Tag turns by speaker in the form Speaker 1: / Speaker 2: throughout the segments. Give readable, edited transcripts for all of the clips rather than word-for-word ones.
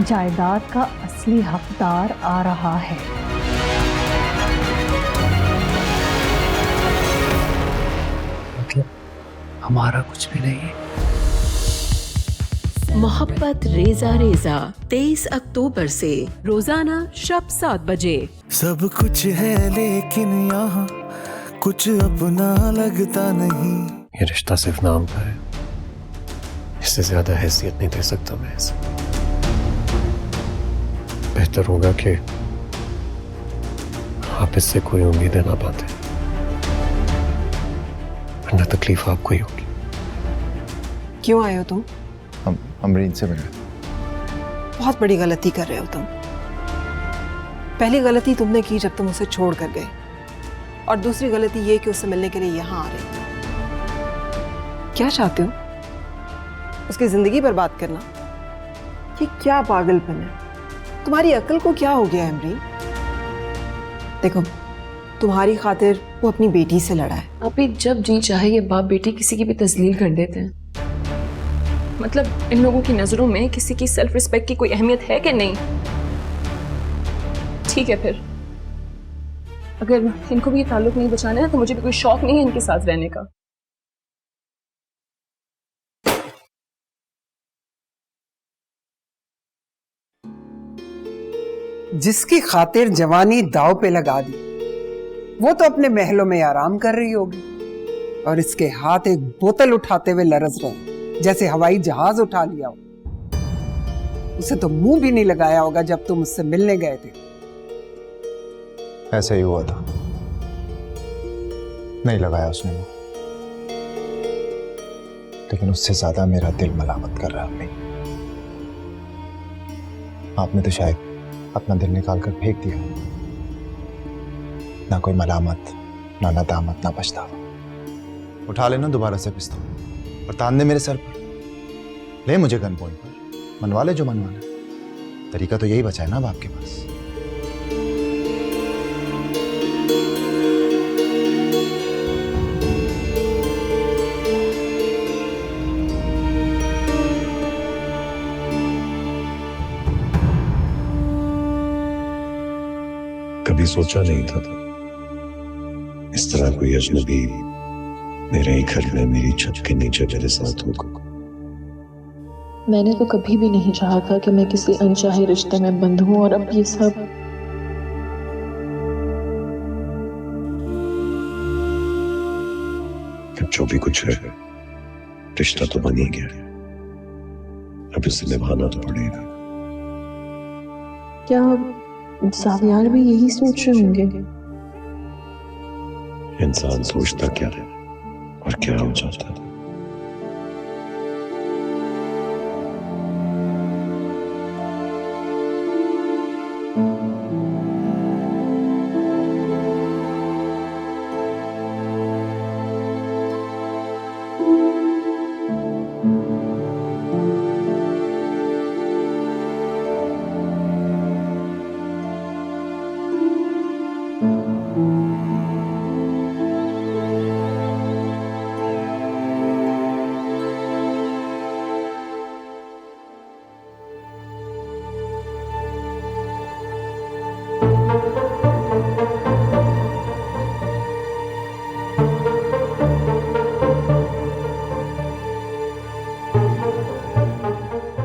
Speaker 1: जायदाद का असली हकदार आ रहा है।
Speaker 2: मतलब हमारा कुछ भी नहीं है।
Speaker 3: मोहब्बत रेजा रेजा 23 अक्टूबर से रोजाना शब 7 बजे।
Speaker 4: सब कुछ है लेकिन यहाँ कुछ अपना लगता नहीं।
Speaker 2: ये रिश्ता सिर्फ नाम का है, इससे ज्यादा हैसियत नहीं दे सकता मैं इसे। बेहतर होगा कि आप इससे कोई उम्मीदें ना पाते, वरना तकलीफ आपको ही होगी।
Speaker 5: क्यों आए हो तुम?
Speaker 6: हम अमरीन से मिले।
Speaker 5: बहुत बड़ी गलती कर रहे हो तुम। पहली गलती तुमने की जब तुम उसे छोड़ कर गए, और दूसरी गलती ये कि उससे मिलने के लिए यहाँ आ रहे हो। क्या चाहते हो? उसकी जिंदगी बर्बाद करना? ये क्या पागलपन है? तुम्हारी अक्ल को क्या हो गया अमरीन? देखो, तुम्हारी खातिर वो अपनी बेटी से लड़ा है।
Speaker 7: अभी जब जी चाहे ये बाप बेटी किसी की भी तस्लील कर देते हैं। मतलब इन लोगों की नजरों में किसी की सेल्फ रिस्पेक्ट की कोई अहमियत है कि नहीं? ठीक है, फिर अगर इनको भी ये ताल्लुक नहीं बचाना है तो मुझे भी कोई शौक नहीं है इनके साथ रहने का।
Speaker 8: जिसकी खातिर जवानी दाव पे लगा दी, वो तो अपने महलों में आराम कर रही होगी, और इसके हाथ एक बोतल उठाते हुए लरज रहे जैसे हवाई जहाज उठा लिया हो। उसे तो मुंह भी नहीं लगाया होगा जब तुम उससे मिलने गए थे।
Speaker 6: ऐसा ही हुआ था, नहीं लगाया उसने मुंह। लेकिन उससे ज्यादा मेरा दिल मलामत कर रहा है। आपने तो शायद अपना दिल निकाल कर फेंक दिया। ना कोई मलामत, ना नदामत, ना पछतावा। उठा लेना दोबारा से पिस्तौल और तान दे मेरे सर पर। ले मुझे गन पॉइंट पर, मनवा ले जो मनवाना। तरीका तो यही बचा है ना अब आपके पास।
Speaker 9: कभी सोचा नहीं था इस तरह कोई अजनबी मेरे ही घर में मेरी छत के नीचे मेरे साथ होगा।
Speaker 7: मैंने तो कभी भी नहीं चाहा था कि मैं किसी अनचाहे रिश्ते में बंध हूं, और अब ये सब।
Speaker 9: अब जो भी कुछ है, रिश्ता तो बन ही गया है, अब इसे निभाना तो पड़ेगा।
Speaker 7: क्या सावियार भी यही सोच रहे होंगे?
Speaker 9: इंसान सोचता क्या है और क्या हो जाता है।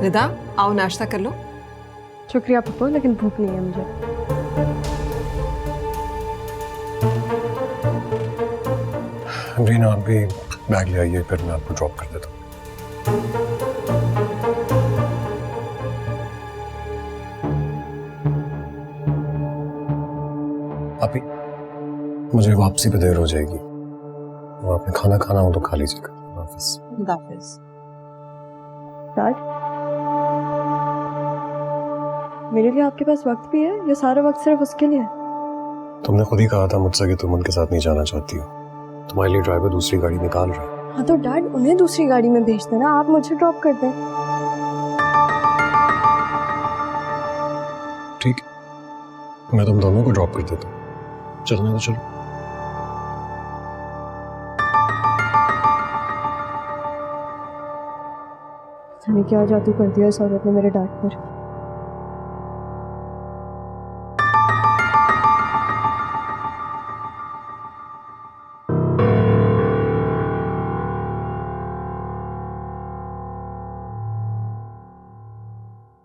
Speaker 5: रिदा, आओ नाश्ता कर लो।
Speaker 1: शुक्रिया पप्पू, लेकिन भूख नहीं है मुझे।
Speaker 2: रीना, आप भी बैग ले आइए, फिर मैं आपको ड्रॉप कर देता हूँ। अभी मुझे वापसी पे देर हो जाएगी, और आपने खाना खाना हो तो खा लीजिएगा।
Speaker 5: खुदाफिज।
Speaker 1: डैड, मेरे लिए आपके पास वक्त भी है? ये सारा वक्त सिर्फ उसके लिए?
Speaker 2: तुमने खुद ही कहा था मुझसे कि तुम उनके साथ नहीं जाना चाहती हो। तुम्हारे लिए ड्राइवर दूसरी गाड़ी निकाल रहा है।
Speaker 1: हाँ तो डैड, उन्हें दूसरी गाड़ी में भेज देना, आप मुझे ड्रॉप कर दें।
Speaker 2: ठीक, मैं तुम दोनों को ड्रॉप कर देता हूँ। चलने तो चलो।
Speaker 1: क्या जादू कर दिया इस औरत ने मेरे डैड पर।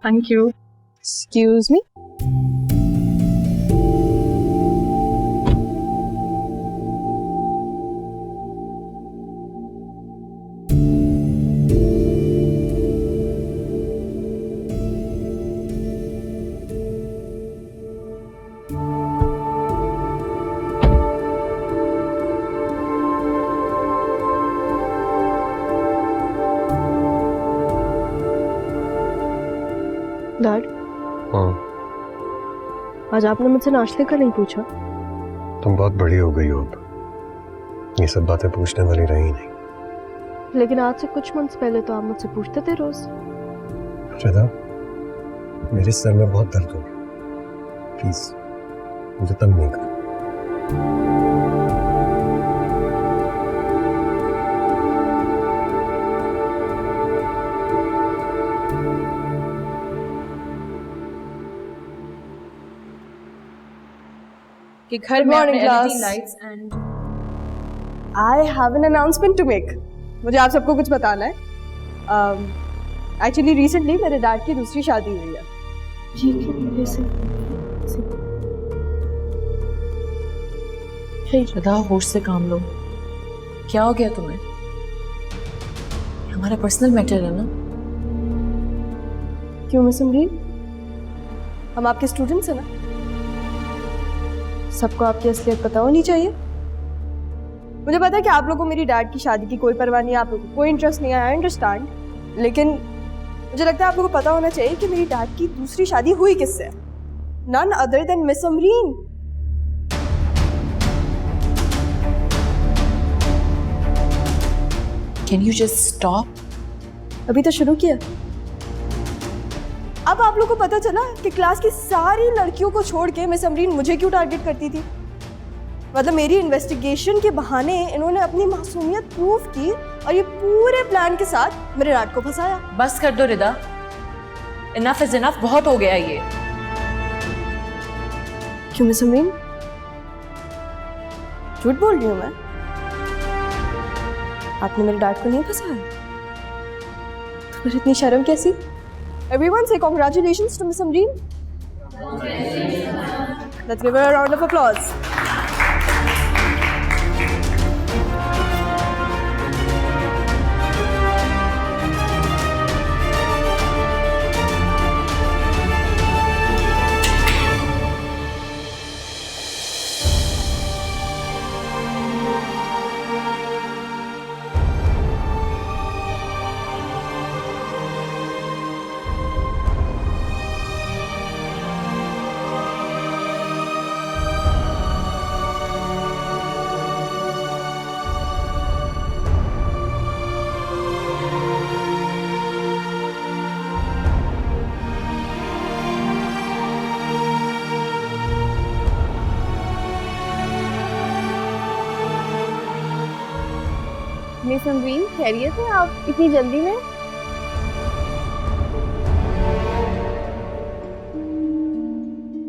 Speaker 7: Thank you.
Speaker 1: Excuse me. Dad,
Speaker 2: हाँ,
Speaker 1: आज आपने मुझसे नाश्ते का नहीं पूछा।
Speaker 2: तुम बहुत बड़ी हो गई हो अब, ये सब बातें पूछने वाली रही नहीं।
Speaker 1: लेकिन आज से कुछ मंथ्स पहले तो आप मुझसे पूछते थे रोज।
Speaker 2: रिदा, मेरे सर में बहुत दर्द हो रहा, प्लीज मुझे तंग नहीं कर।
Speaker 7: कि घर में
Speaker 1: Morning,
Speaker 7: अपने
Speaker 1: class.
Speaker 7: LED lights and
Speaker 1: I have an announcement to make. मुझे आप सबको कुछ बताना है। एक्चुअली रिसेंटली मेरे डैड की दूसरी शादी हुई है।
Speaker 7: श्रद्धा, होश से काम लो। क्या हो गया तुम्हें? हमारा पर्सनल मैटर है ना।
Speaker 1: क्यों मिस अमरीन? हम आपके स्टूडेंट्स हैं ना, सबको आपकी असलियत पता होनी चाहिए। मुझे पता है कि आप लोगों को मेरी डैड की शादी की कोई परवाह नहीं है, आप लोगों को कोई इंटरेस्ट नहीं है, आई अंडरस्टैंड। लेकिन मुझे लगता है आप लोगों को पता होना चाहिए कि मेरी डैड की दूसरी शादी हुई किससे? None other than miss Amreen.
Speaker 7: Can you just stop?
Speaker 1: अभी तो शुरू किया। अब आप लोगों को पता चला कि क्लास की सारी लड़कियों को छोड़ के मिस अमरीन मुझे क्यों टारगेट करती थी। मतलब मेरी इन्वेस्टिगेशन के बहाने इन्होंने अपनी मासूमियत प्रूव की और ये पूरे प्लान के साथ मेरे डैड को फंसाया।
Speaker 7: बस कर दो रिदा, इनफ इज इनफ, बहुत हो गया ये।
Speaker 1: क्यों मिस अमरीन? झूठ बोल रही हूँ मैं? आपने मेरे डैड को नहीं फंसाया तो फिर इतनी शर्म कैसी? Everyone say congratulations to Miss Amreen. Let's give her a round of applause. Miss Amreen, खैरियत है? आप इतनी जल्दी में?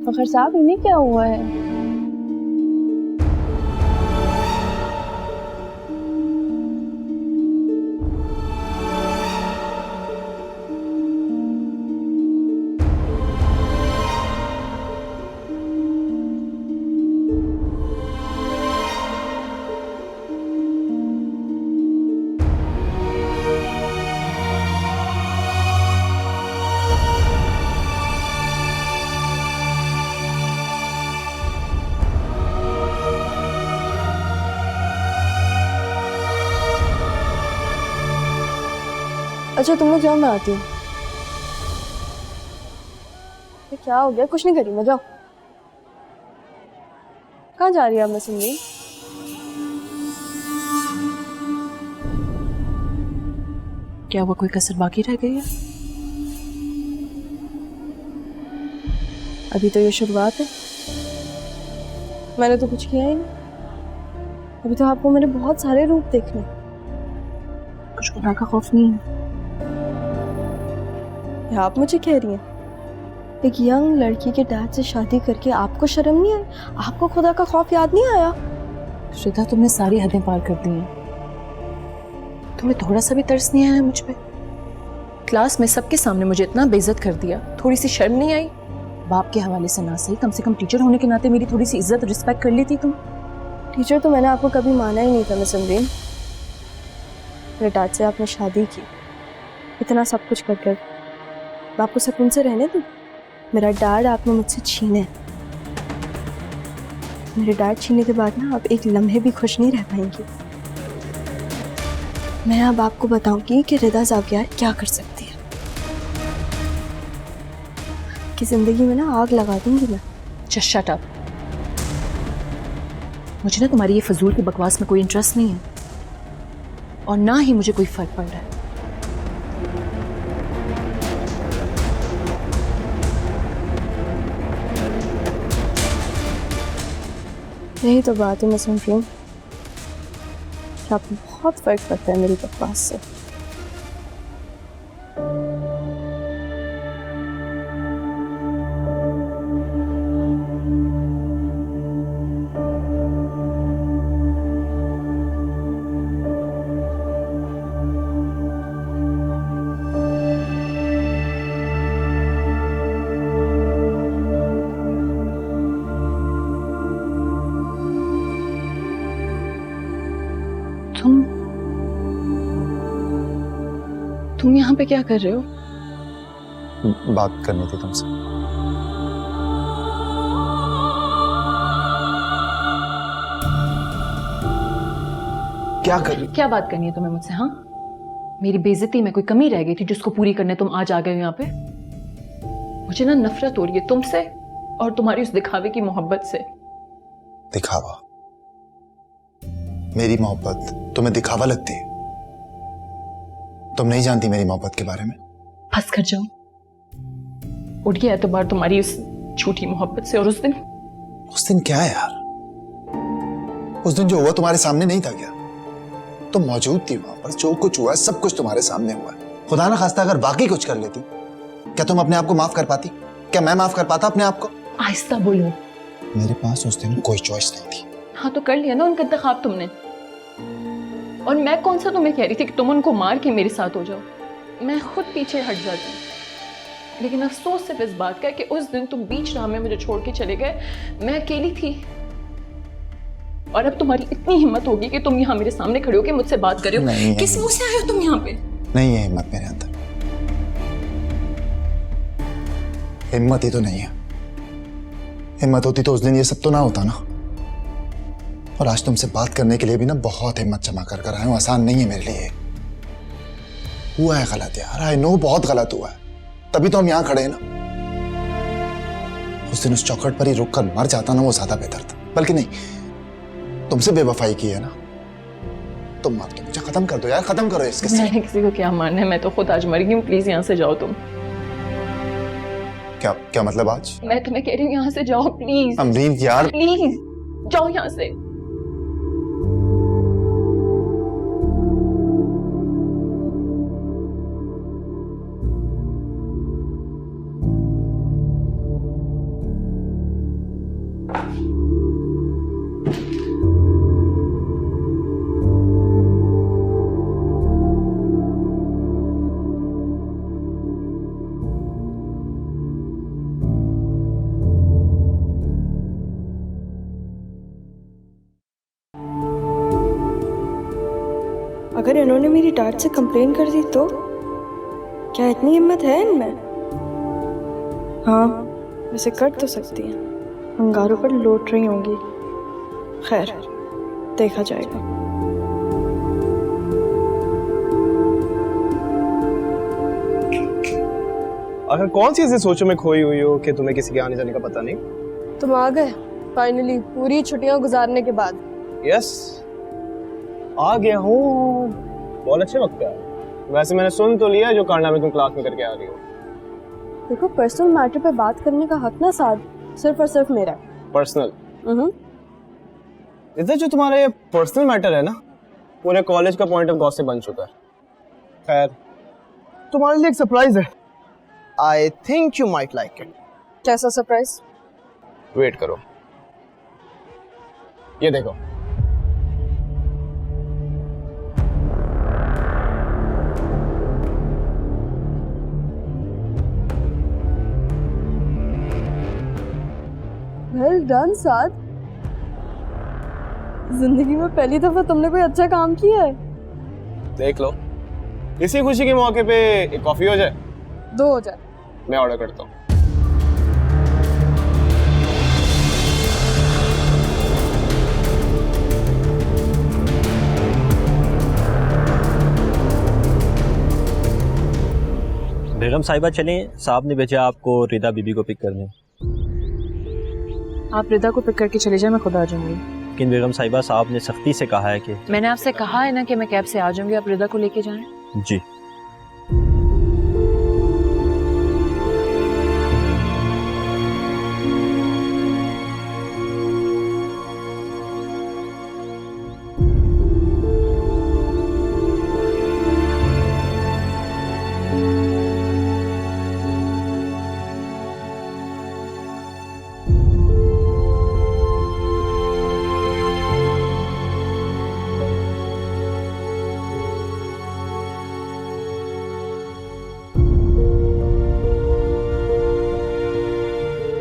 Speaker 1: फखर साहब, इन्हें क्या हुआ है? अच्छा तुम लोग जाओ, मैं आती हूँ। क्या हो गया? कुछ नहीं करी मैं, जाओ। कहाँ जा रही है आप मिस अमरीन?
Speaker 7: क्या वो कोई कसर बाकी रह गई है?
Speaker 1: अभी तो ये शुरुआत है, मैंने तो कुछ किया ही नहीं। अभी तो आपको मैंने बहुत सारे रूप देखने।
Speaker 7: कुछ खुदा का खौफ नहीं है।
Speaker 1: ये आप मुझे कह रही हैं? एक यंग लड़की के डैड से शादी करके आपको शर्म नहीं आई? आपको खुदा का खौफ याद नहीं आया?
Speaker 7: श्रद्धा, तुमने सारी हदें पार कर दी हैं। तुम्हें थोड़ा सा भी तरस नहीं आया मुझ पे? क्लास में सबके सामने मुझे इतना बेइज्जत कर दिया, थोड़ी सी शर्म नहीं आई? बाप के हवाले से ना सही, कम से कम टीचर होने के नाते मेरी थोड़ी सी इज्जत रिस्पेक्ट कर लेती तुम।
Speaker 1: टीचर तो मैंने आपको कभी माना ही नहीं था मिस अमरीन। मेरे डैड से आपने शादी की, इतना सब कुछ कर कर मैं आपको सुकून से रहने दूं? मेरा डैड आपने मुझसे छीने। मेरे डैड छीनने के बाद ना आप एक लम्हे भी खुश नहीं रह पाएंगी। मैं अब आपको बताऊंगी कि रिदा ज़ाविया क्या कर सकती है। कि जिंदगी में ना आग लगा दूंगी मैं।
Speaker 7: Just shut up. मुझे ना तुम्हारी ये फजूल की बकवास में कोई इंटरेस्ट नहीं है, और ना ही मुझे कोई फर्क पड़ रहा है।
Speaker 1: यही तो बात है, मैं सुन रही हूँ आपको बहुत फर्क पड़ता है मेरी बकवास से।
Speaker 7: तुम यहाँ पे क्या कर रहे हो?
Speaker 6: बात करनी थी तुमसे। क्या कर रही?
Speaker 7: क्या बात करनी है तुम्हें मुझसे? हाँ, मेरी बेइज्जती में कोई कमी रह गई थी जिसको पूरी करने तुम आज आ गए हो यहाँ पे? मुझे ना नफरत हो रही है तुमसे और तुम्हारी उस दिखावे की मोहब्बत से।
Speaker 6: दिखावा? मेरी मोहब्बत तुम्हें दिखावा लगती है? तुम नहीं जानती मेरी मोहब्बत के बारे में।
Speaker 7: बस कर जाओ, उठ गया एतबार तुम्हारी उस झूठी मोहब्बत से। और उस दिन
Speaker 6: क्या है यार? उस दिन जो हुआ तुम्हारे सामने नहीं था क्या? तुम मौजूद थी वहां पर, जो कुछ हुआ सब कुछ तुम्हारे सामने हुआ। खुदा ना खास्ता अगर बाकी कुछ कर लेती, क्या तुम अपने आप को माफ कर पाती? क्या मैं माफ कर पाता अपने आप को?
Speaker 7: आहिस्ता बोलो।
Speaker 6: मेरे पास उस दिन कोई चॉइस नहीं थी।
Speaker 7: हाँ तो कर लिया ना उनका इंतखाब तुमने। और मैं कौन सा तुम्हें कह रही थी कि तुम उनको मार के मेरे साथ हो जाओ? मैं खुद पीछे हट जाती। लेकिन अफसोस सिर्फ इस बात का कि उस दिन तुम बीच राह में मुझे छोड़ के चले गए, मैं अकेली थी। और अब तुम्हारी इतनी हिम्मत होगी कि तुम यहाँ मेरे सामने खड़े हो के मुझसे बात कर रहे हो? किस मुंह से आए हो तुम यहाँ पे?
Speaker 6: नहीं है हिम्मत मेरे अंदर। हिम्मत ही तो नहीं है। हिम्मत होती तो उस दिन ये सब तो ना होता ना। और आज तुमसे बात करने के लिए भी ना बहुत हिम्मत जमा कर कर आया हूं। आसान नहीं है मेरे लिए। हुआ है गलत यार, आई नो बहुत गलत हुआ है, तभी तो हम यहां खड़े हैं ना। उस दिन उस चौखट पर ही रुक कर मर जाता ना, वो ज्यादा बेहतर था। बल्कि नहीं, तुमसे बेवफाई की है ना, तुम मार दो मुझे, खत्म कर दो यार, खत्म करो इसके साथ।
Speaker 7: मैंने किसी को क्या मारना है? मैं तो खुद आज मर गई हूँ। प्लीज यहाँ से जाओ तुम।
Speaker 6: क्या मतलब आज?
Speaker 7: मैं तुम्हें कह रही हूँ यहाँ से जाओ प्लीज।
Speaker 6: अमरीन यार
Speaker 7: प्लीज जाओ यहाँ से।
Speaker 1: अगर इन्होंने मेरी डैड से कंप्लेन कर दी तो? क्या इतनी हिम्मत है इनमें? हाँ, वैसे कर तो सकती हैं। अंगारों पर लौट रही होंगी। खैर, देखा जाएगा।
Speaker 2: आखिर कौन सी ऐसी सोचों में खोई हुई हो कि तुम्हें किसी के आने जाने का पता नहीं?
Speaker 1: तुम आ गए फाइनली, पूरी छुट्टियां गुजारने के बाद।
Speaker 2: यस, आ गया हूँ। बहुत अच्छे वक्त पे आया। वैसे मैंने सुन तो लिया जो कारनामे तुम क्लास में करके आ रही हो।
Speaker 1: देखो, पर्सनल मैटर पे बात करने का हक ना साथ सिर्फ और सिर्फ मेरा है।
Speaker 2: पर्सनल? इधर जो तुम्हारा ये पर्सनल मैटर है ना, पूरे कॉलेज का पॉइंट ऑफ गॉसिप बन चुका है। खैर, तुम्हारे लिए एक सरप्राइज है। I think you might like it.
Speaker 1: कैसा सरप्राइज?
Speaker 2: वेट करो, ये देखो।
Speaker 1: वेल डन साथ। जिंदगी में पहली दफा तुमने कोई अच्छा काम किया है।
Speaker 2: देख लो, इसी खुशी के मौके पे एक कॉफी हो जाए।
Speaker 1: 2 हो जाए।
Speaker 2: मैं ऑर्डर करता हूँ।
Speaker 10: बेगम साहिबा चलें, साहब ने भेजा आपको रिदा बीबी को पिक करने।
Speaker 7: आप रिदा को पिक करके चले जाए, मैं खुद आ जाऊंगी।
Speaker 10: लेकिन बेगम साहिबा साहब ने सख्ती से कहा है कि
Speaker 7: मैंने आपसे कहा है ना कि मैं कैब से आ जाऊंगी, आप रिदा को लेके जाएं।
Speaker 10: जी।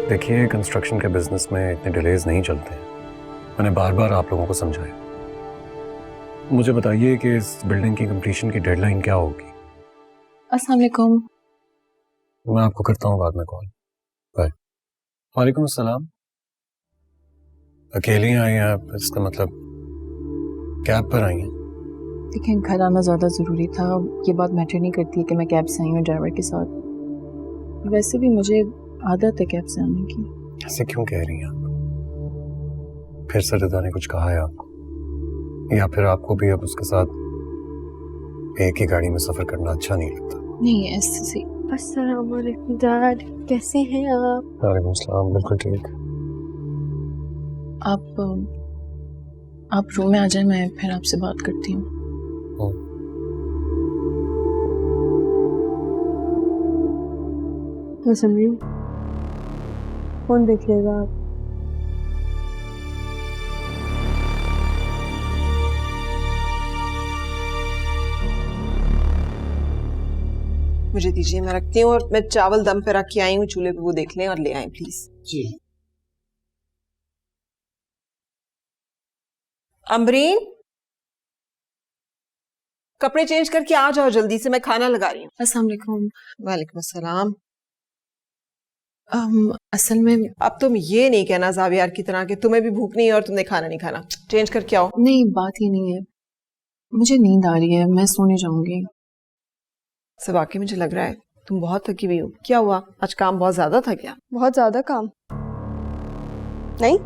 Speaker 9: देखिए, कंस्ट्रक्शन के बिजनेस में इतने डिलेज नहीं चलते हैं। मैंने बार बार आप लोगों को समझाया। मुझे बताइए कि इस बिल्डिंग की कंप्लीशन की डेडलाइन क्या होगी?
Speaker 7: अस्सलाम वालेकुम।
Speaker 9: मैं आपको करता हूँ बाद में कॉल। बाय। वालेकुम अस्सलाम। अकेली आई हैं आप? इसका मतलब कैब पर आई हैं?
Speaker 7: देखिए, घर आना ज़्यादा ज़रूरी था। ये बात मैटर नहीं करती है कि मैं कैब से आई हूँ ड्राइवर के साथ। वैसे भी मुझे आदत है कैब से आने की।
Speaker 9: ऐसे क्यों कह रही हैं आप? फिर से रिदा ने कुछ कहा है आपको, या फिर आपको भी अब उसके साथ एक ही गाड़ी में सफर करना अच्छा नहीं लगता?
Speaker 7: नहीं, ऐसे।
Speaker 1: अस्सलाम वालेकुम डैड, कैसे हैं आप?
Speaker 9: वालेकुम सलाम, बिल्कुल ठीक।
Speaker 7: आप रूम में आ जाए, मैं फिर आपसे बात करती हूँ।
Speaker 1: फोन देख लेगा आप।
Speaker 5: मुझे दीजिए, मैं रखती हूँ। और मैं चावल दम पे रख के आई हूँ चूल्हे पे, वो देख लें और ले आए प्लीज।
Speaker 8: जी।
Speaker 5: अमरीन, कपड़े चेंज करके आ जाओ जल्दी से, मैं खाना लगा रही हूँ।
Speaker 7: अस्सलाम वालेकुम।
Speaker 5: वालेकुम अस्सलाम।
Speaker 7: असल में
Speaker 5: अब तुम ये नहीं कहना जावियार की तरह कि तुम्हें भी भूख नहीं है और तुमने खाना नहीं खाना। चेंज करके आओ।
Speaker 7: नहीं, बात ही नहीं है। मुझे नींद आ रही है, मैं सोने जाऊंगी।
Speaker 5: सब वाकई मुझे लग रहा है तुम बहुत थकी हुई हो। क्या हुआ, आज काम बहुत ज्यादा था क्या?
Speaker 1: बहुत ज्यादा काम नहीं।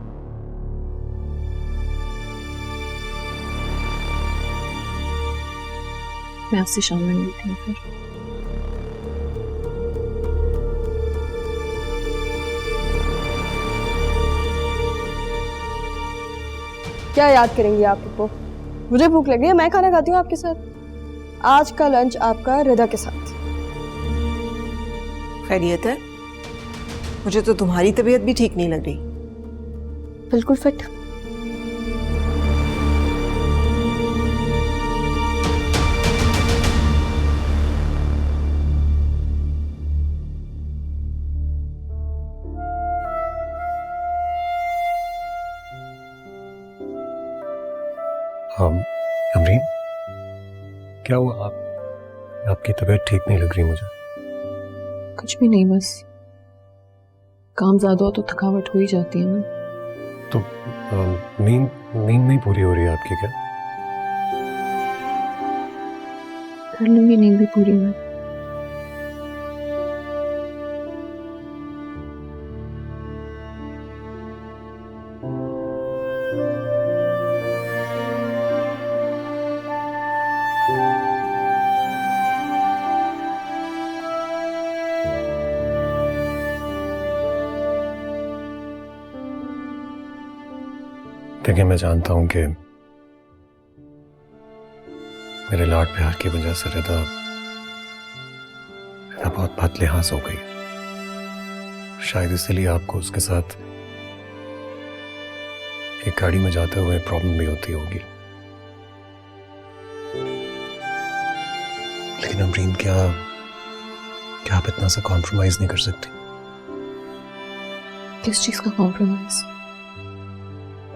Speaker 7: मैं आपसे शाम में मिलती हूँ फिर।
Speaker 1: क्या याद करेंगी आप को? मुझे भूख लगी है, मैं खाना खाती हूँ आपके साथ। आज का लंच आपका रिदा के साथ।
Speaker 5: खैरियत है? मुझे तो तुम्हारी तबीयत भी ठीक नहीं लग रही।
Speaker 1: बिल्कुल फिट।
Speaker 9: अमरीन, क्या हुआ? आपकी तबीयत ठीक नहीं लग रही मुझे।
Speaker 7: कुछ भी नहीं, बस काम ज्यादा हो तो थकावट हो ही जाती है ना।
Speaker 9: तो नींद नहीं पूरी हो रही है आपकी क्या?
Speaker 7: कर लूंगी नींद भी पूरी मैं।
Speaker 9: देखिए, मैं जानता हूं कि मेरे लाड प्यार की वजह से रिदा बहुत बदलिहाज हो गई। शायद इसलिए आपको उसके साथ एक गाड़ी में जाते हुए प्रॉब्लम भी होती होगी। लेकिन अमरीन, क्या आप इतना सा कॉम्प्रोमाइज नहीं कर सकती?
Speaker 7: किस चीज का कॉम्प्रोमाइज?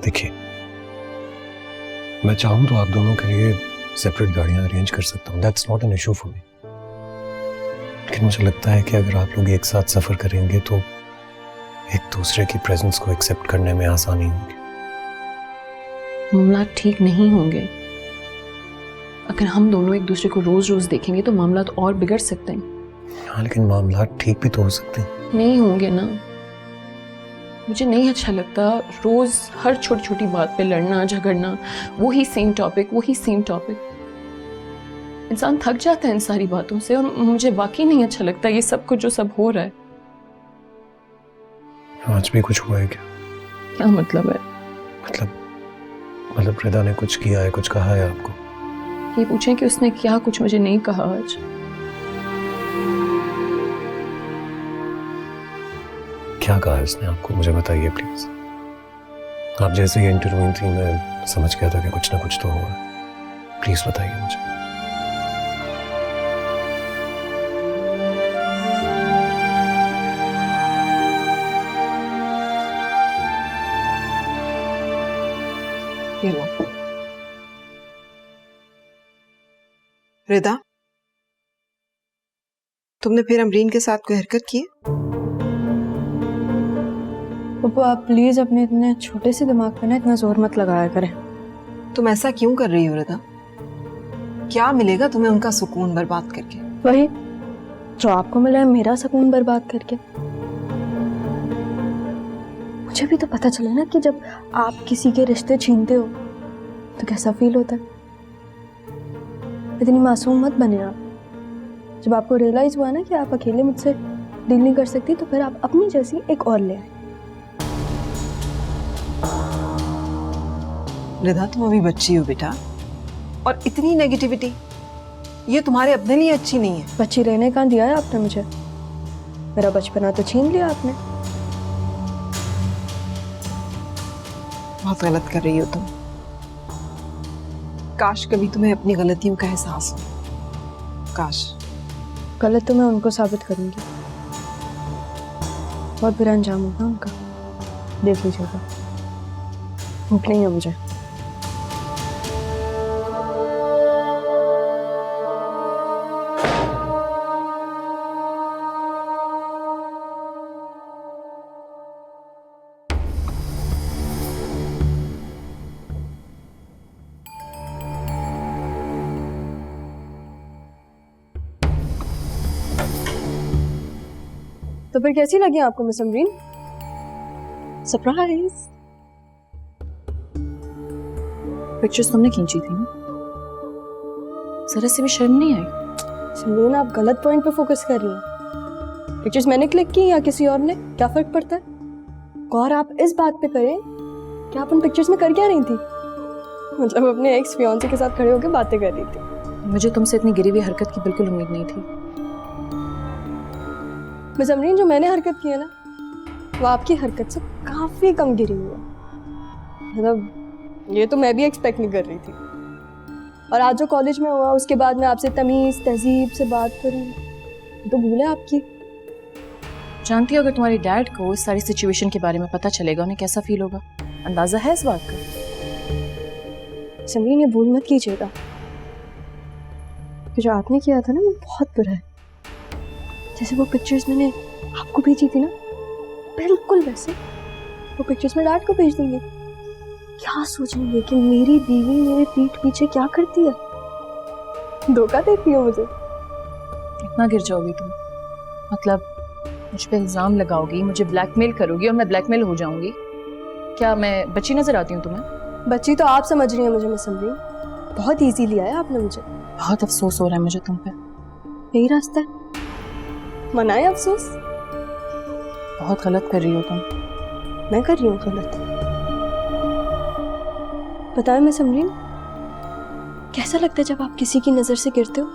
Speaker 9: देखिए, मैं चाहूँ तो आप दोनों के लिए सेपरेट गाड़ियां अरेंज कर सकता हूँ, that's not an issue for me. लेकिन मुझे लगता है कि अगर आप लोग एक साथ सफर करेंगे तो एक दूसरे की प्रेजेंस को एक्सेप्ट करने में आसानी होगी।
Speaker 7: मामला ठीक नहीं होंगे। अगर हम दोनों एक दूसरे को रोज रोज देखेंगे तो मामला और बिगड़ सकते हैं।
Speaker 9: हाँ, लेकिन मामला ठीक भी तो हो सकते हैं।
Speaker 7: नहीं होंगे ना। मुझे नहीं अच्छा लगता रोज हर छोटी छोटी बात पे लड़ना झगड़ना, वही सेम टॉपिक। इंसान थक जाता है इन सारी बातों से, और मुझे वाकई नहीं अच्छा लगता ये सब कुछ जो सब हो रहा है।
Speaker 9: आज भी कुछ हुआ है क्या?
Speaker 7: क्या मतलब है?
Speaker 9: मतलब रिदा ने कुछ किया है, कुछ कहा है आपको?
Speaker 7: ये पूछें कि उसने क्या कुछ मुझे नहीं कहा आज।
Speaker 9: क्या कहा है उसने आपको, मुझे बताइए प्लीज। आप जैसे ही इंटरव्यू थी मैं समझ गया था कि कुछ ना कुछ तो हुआ है। प्लीज बताइए मुझे।
Speaker 5: ये लो। रिदा, तुमने फिर अमरीन के साथ कोई हरकत की?
Speaker 1: पापा आप प्लीज अपने इतने छोटे से दिमाग पे ना इतना जोर मत लगाया करें।
Speaker 5: तुम ऐसा क्यों कर रही हो रिदा? क्या मिलेगा तुम्हें उनका सुकून बर्बाद करके?
Speaker 1: वही जो आपको मिला है, मेरा सुकून बर्बाद करके। मुझे भी तो पता चला ना कि जब आप किसी के रिश्ते छीनते हो तो कैसा फील होता है। इतनी मासूम मत बने आप। जब आपको रियलाइज हुआ ना कि आप अकेले मुझसे डील नहीं कर सकती, तो फिर आप अपनी जैसी एक और ले आए।
Speaker 5: रिदा, तुम अभी बच्ची हो बेटा, और इतनी नेगेटिविटी ये तुम्हारे अपने लिए अच्छी नहीं है।
Speaker 1: बच्ची रहने का दिया है आपने मुझे, मेरा बचपना तो छीन लिया आपने।
Speaker 5: बहुत गलत कर रही हो तुम। काश कभी तुम्हें अपनी गलतियों का एहसास हो। काश।
Speaker 1: गलत तो मैं उनको साबित करूंगी, बहुत बुरा अंजाम होगा उनका, देख लीजिएगा। भूख नहीं है मुझे। तो फिर कैसी लगी आपको मिस अमरीन? सरप्राइज।
Speaker 7: पिक्चर्स तुमने खींची थी ना, जरा से भी शर्म नहीं आई?
Speaker 1: अमरीन आप गलत पॉइंट पे फोकस कर रही हैं। पिक्चर्स मैंने क्लिक की या किसी और ने, क्या फर्क पड़ता है? गौर आप इस बात पे करें कि आप उन पिक्चर्स में कर क्या रही थी। मतलब अपने एक्स फियांसे के साथ खड़े होकर बातें कर रही थी।
Speaker 7: मुझे तुमसे इतनी गिरी हुई हरकत की बिल्कुल उम्मीद नहीं थी।
Speaker 1: मिस अमरीन, जो मैंने हरकत की है ना, वो आपकी हरकत से काफी कम गिरी हुई है। मतलब ये तो मैं भी एक्सपेक्ट नहीं कर रही थी। और आज जो कॉलेज में हुआ, उसके बाद मैं आपसे तमीज तहजीब से बात करूं तो भूल है आपकी।
Speaker 7: जानती हो, अगर तुम्हारे डैड को इस सारी सिचुएशन के बारे में पता चलेगा, उन्हें कैसा फील होगा? अंदाजा है इस बात का?
Speaker 1: अमरीन, ये भूल मत कीजिएगा कि जो आपने किया था ना, वो बहुत बुरा है। जैसे वो पिक्चर्स मैंने आपको भेजी थी ना, बिल्कुल वैसे वो पिक्चर्स में डैड को भेज देंगे। क्या सोचेंगे कि मेरी बीवी मेरे पीठ पीछे क्या करती है, धोखा देती हो मुझे।
Speaker 7: इतना गिर जाओगी तुम? मतलब मुझ पे इल्जाम लगाओगी, मुझे ब्लैकमेल करोगी और मैं ब्लैकमेल हो जाऊंगी? क्या मैं बच्ची नजर आती हूँ तुम्हें?
Speaker 1: बच्ची तो आप समझ रही हैं मुझे मिस अमरीन। बहुत इजी लिया है आपने मुझे।
Speaker 7: बहुत अफसोस हो रहा है मुझे तुम पे।
Speaker 1: यही रास्ता है, मनाए अफसोस।
Speaker 7: बहुत गलत कर रही हो तुम।
Speaker 1: मैं कर रही हूँ गलत? बताएं मिस अमरीन, कैसा लगता है जब आप किसी की नजर से गिरते हो?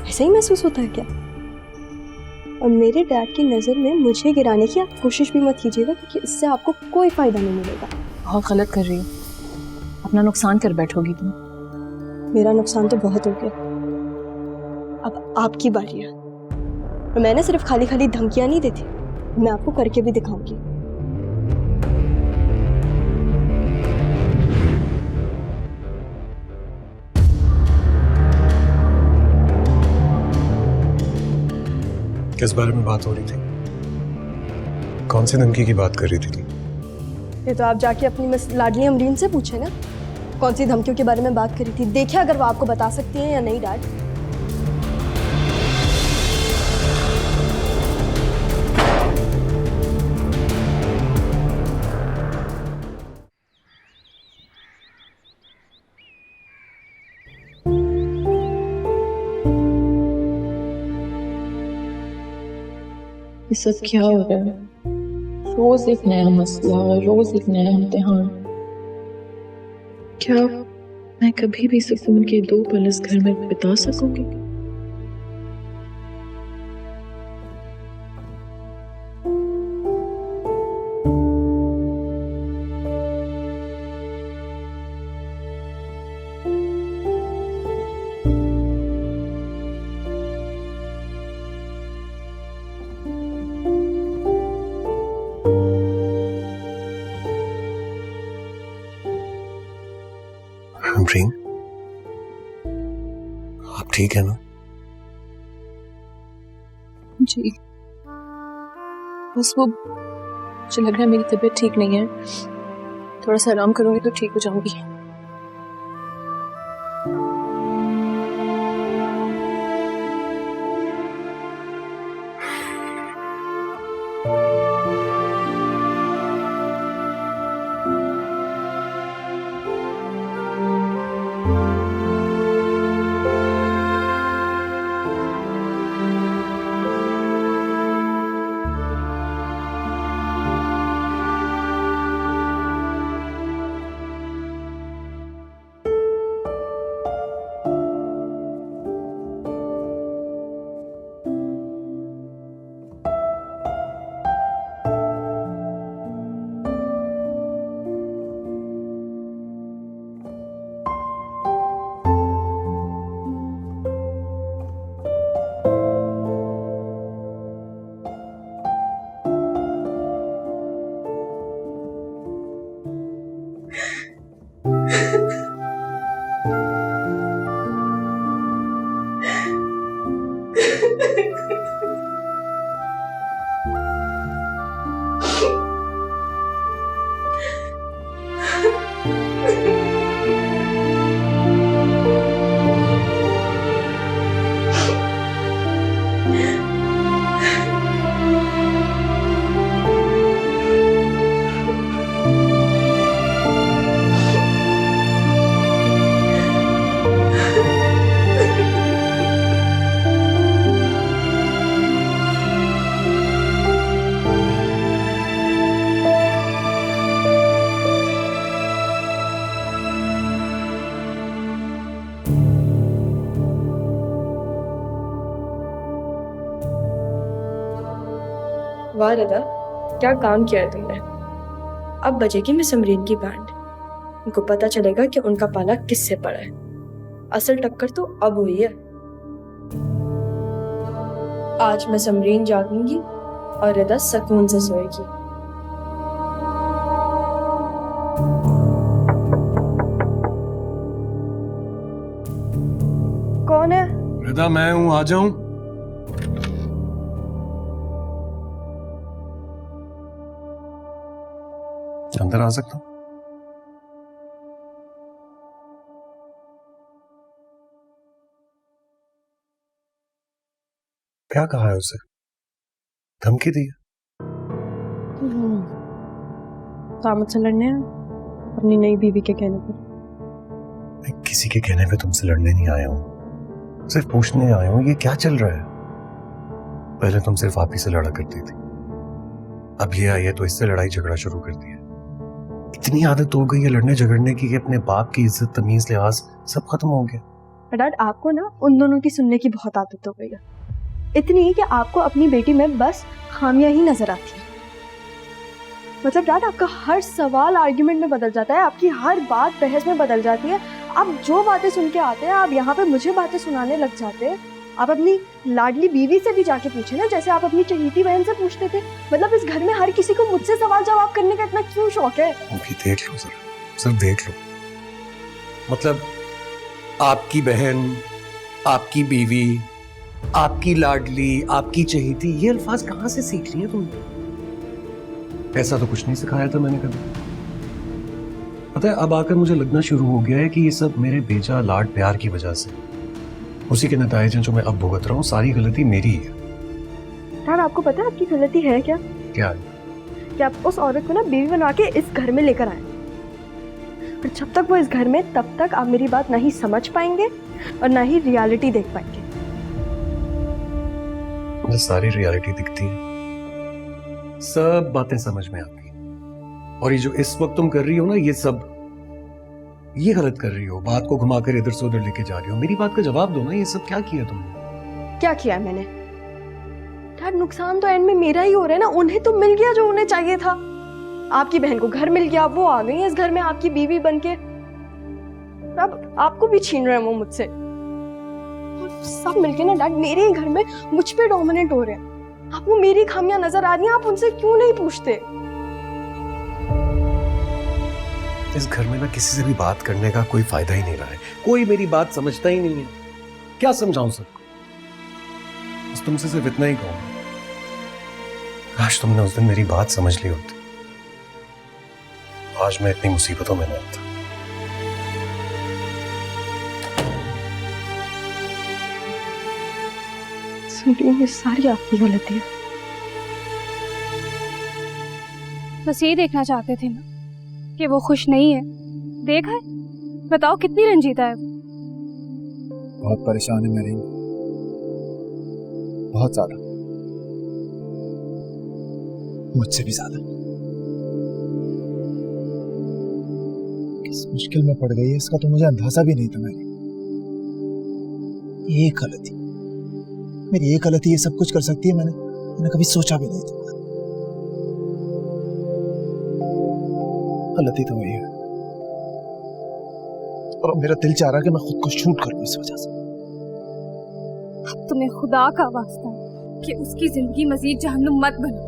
Speaker 1: ऐसा ही महसूस होता है क्या? और मेरे डैड की नजर में मुझे गिराने की आप कोशिश भी मत कीजिएगा, क्योंकि इससे आपको कोई फायदा नहीं मिलेगा।
Speaker 7: बहुत गलत कर रही हो, अपना नुकसान कर बैठोगी तुम।
Speaker 1: मेरा नुकसान तो बहुत हो गया, अब आपकी बारी है। और मैंने सिर्फ खाली खाली धमकियां नहीं देती, मैं आपको करके भी दिखाऊंगी।
Speaker 9: किस बारे में बात हो रही थी? कौन सी धमकी की बात कर रही थी?
Speaker 1: ये तो आप जाके अपनी मिस लाडली अमरीन से पूछे ना, कौन सी धमकियों के बारे में बात करी थी। देखिए अगर वो आपको बता सकती हैं या नहीं डैड।
Speaker 7: ये सब क्या हो रहा है? रोज एक नया मसला, रोज एक नया इम्तिहान। क्या मैं कभी भी सुकून के 2 पल इस घर में बिता सकूंगी?
Speaker 9: अमरीन, आप ठीक है ना?
Speaker 7: जी, बस वो मुझे लग रहा है मेरी तबीयत ठीक नहीं है, थोड़ा सा आराम करूंगी तो ठीक हो जाऊंगी।
Speaker 1: वाह रिदा, क्या काम किया है तुमने। अब बजेगी मिस अमरीन की बैंड। उनको पता चलेगा कि उनका पाला किससे पड़ा है। असल टक्कर तो अब हुई है। आज मिस अमरीन जागेंगी और रिदा सुकून से सोएगी। कौन है?
Speaker 9: रिदा, मैं हूं, आ जाऊं? अंदर आ सकता हूं? क्या कहा है उसे? धमकी दी है?
Speaker 1: कामत से लड़ने हैं अपनी नई बीवी के कहने पर।
Speaker 9: मैं किसी के कहने पे तुमसे लड़ने नहीं आया हूं, सिर्फ पूछने आया हूं ये क्या चल रहा है। पहले तुम सिर्फ आप ही से लड़ा करती थी, अब ये आई है तो इससे लड़ाई झगड़ा शुरू कर दिया। इतनी आदत हो गई है लड़ने झगड़ने की कि अपने बाप की इज्जत, तमीज, लिहाज सब खत्म हो गया।
Speaker 1: डैड, आपको ना उन दोनों की सुनने की बहुत आदत हो गई है। इतनी कि आपको अपनी बेटी में बस खामियां ही नजर आती है। मतलब डैड, आपका हर सवाल आर्ग्यूमेंट में बदल जाता है, आपकी हर बात बहस में बदल जाती है। आप जो बातें सुन के आते हैं, आप यहाँ पे मुझे बातें सुनाने लग जाते हैं। आप अपनी लाडली बीवी से भी जाके पूछे ना, जैसे आप अपनी चहेती बहन से पूछते थे। मतलब इस घर में हर किसी को मुझसे सवाल जवाब करने का इतना क्यों शौक है?
Speaker 9: अभी देख लो, सिर्फ देख लो। मतलब आपकी बहन, आपकी बीवी, आपकी लाडली, आपकी चहेती, ये अल्फाज कहां से सीख लिए तुमने? ऐसा तो कुछ नहीं सिखाया था मैंने कभी। पता है, अब आकर मुझे लगना शुरू हो गया है कि ये सब मेरे बेजा लाड प्यार की वजह से, उसी के नतीजे हैं जो मैं अब भुगत रहा हूँ। सारी गलती मेरी ही है।
Speaker 1: डैड आपको पता है आपकी गलती है क्या?
Speaker 9: क्या?
Speaker 1: कि आप उस औरत को ना बीवी बना के इस घर में लेकर आए, और जब तक वो इस घर में, तब तक आप मेरी बात नहीं समझ पाएंगे और ना ही रियलिटी देख पाएंगे।
Speaker 9: मुझे सारी रियलिटी दिखती है, सब बातें समझ में आती हैं, और ये जो इस वक्त तुम कर रही हो ना, ये सब, ये गलत कर रही हो। बात को घुमाकर इधर से उधर लेके जा रही हो। मेरी बात का जवाब दो ना, ये सब क्या किया तुमने?
Speaker 1: क्या किया मैंने? डैड नुकसान तो एंड में मेरा ही हो रहा है ना। उन्हें तो मिल गया जो उन्हें चाहिए था। आपकी बहन को घर मिल गया, वो आ गई इस घर में आपकी बीवी बनके। अब आपको भी छीन रहे हैं वो मुझसे। और सब मिलके ना डैड मेरे ही घर में मुझ पे डोमिनेट हो रहे हैं। आपको मेरी खामियां नजर आ रही हैं, आप उनसे क्यों नहीं पूछते?
Speaker 9: इस घर में ना किसी से भी बात करने का कोई फायदा ही नहीं रहा है। कोई मेरी बात समझता ही नहीं है। क्या समझाऊं सबको? बस तुमसे सिर्फ इतना ही कहूंगा, काश तुमने उस दिन मेरी बात समझ ली होती, आज मैं इतनी मुसीबतों में न होता।
Speaker 1: ये सारी आपकी गलती है।
Speaker 11: बस ये देखना चाहते थे ना कि वो खुश नहीं है। देखा है, बताओ कितनी रंजीता है वो।
Speaker 6: बहुत परेशान है मेरी, बहुत ज्यादा, मुझसे भी ज्यादा। किस मुश्किल में पड़ गई है इसका तो मुझे अंदाजा भी नहीं था। मेरी एक गलती, मेरी एक गलती ये सब कुछ कर सकती है, मैंने कभी सोचा भी नहीं था। गलती तो वही है, और मेरा दिल चाह रहा कि मैं खुद को शूट करूं इस वजह से।
Speaker 11: तुम्हें खुदा का वास्ता कि उसकी जिंदगी मजीद जहन्नुम मत बनो।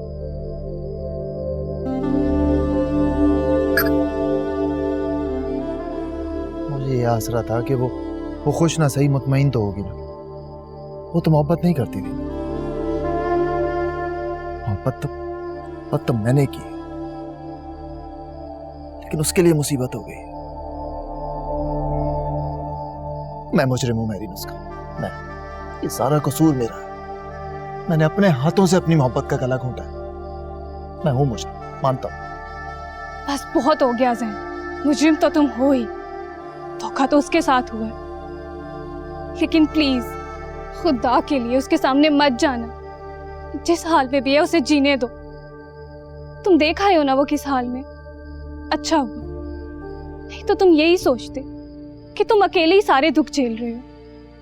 Speaker 6: मुझे ये आसरा था कि वो खुश ना सही मुतमईन तो होगी ना। वो तो मोहब्बत नहीं करती थी, मोहब्बत तो मैंने की, लेकिन उसके लिए मुसीबत हो गई। मैं मुजरिम हूं मेरी नुस्खा, मैं, ये सारा कसूर मेरा है। मैंने अपने हाथों से अपनी मोहब्बत का गला घोंटा है। मैं हूं मुजरिम, मानता हूं।
Speaker 11: बस बहुत हो गया ज़ैन, मुजरिम तो तुम हो ही, धोखा तो उसके साथ हुआ है। लेकिन प्लीज खुदा के लिए उसके सामने मत जाना। जिस हाल में भी है उसे जीने दो। तुम देखा ही हो ना वो किस हाल में। अच्छा हुआ, नहीं तो तुम यही सोचते कि तुम अकेले ही सारे दुख झेल रहे हो।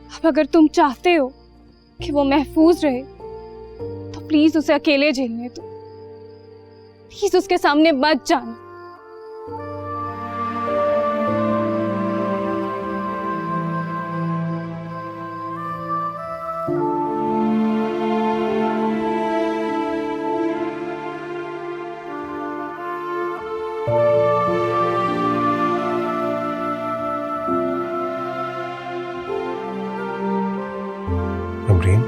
Speaker 11: अब अगर तुम चाहते हो कि वो महफूज रहे तो प्लीज उसे अकेले झेलने दो। प्लीज उसके सामने मत जाना।
Speaker 9: अमरीन,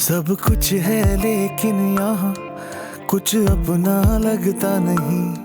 Speaker 4: सब कुछ है लेकिन यहाँ कुछ अपना लगता नहीं।